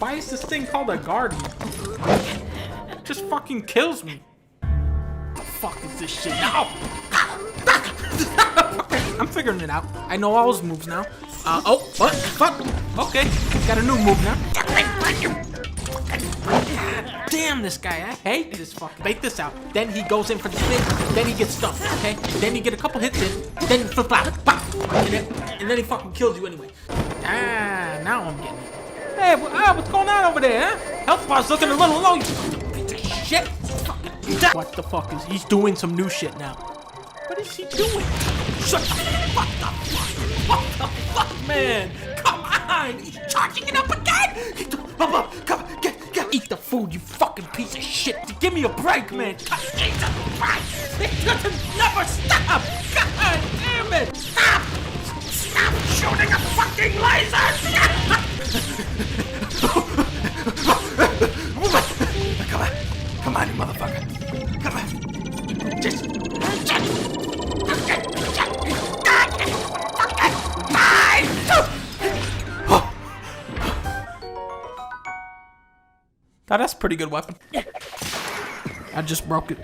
Why is this thing called a guardian? It just fucking kills me. What the fuck is this shit now? Okay, I'm figuring it out. I know all his moves now. Oh, what? Fuck. Okay, got a new move now. Damn this guy, I hate this fucking. Bait this out. Then he goes in for the spin. Then he gets stunned, okay? Then you get a couple hits in. Then flip out. Pop. And then he fucking kills you anyway. Ah, now I'm getting it. Hey, what's going on over there, huh? Health bar's looking a little low, you piece of shit. What the fuck is he's doing some new shit now? What is he doing? Shut the fuck up. What the fuck, man? Come on! He's charging it up again! Come on, get. Eat the food, you fucking piece of shit! Give me a break, man! Jesus Christ! It doesn't never stop! God damn it! Stop! Stop shooting a fucking laser! Come on, you motherfucker! Come on! Just Now that's a pretty good weapon. I just broke it.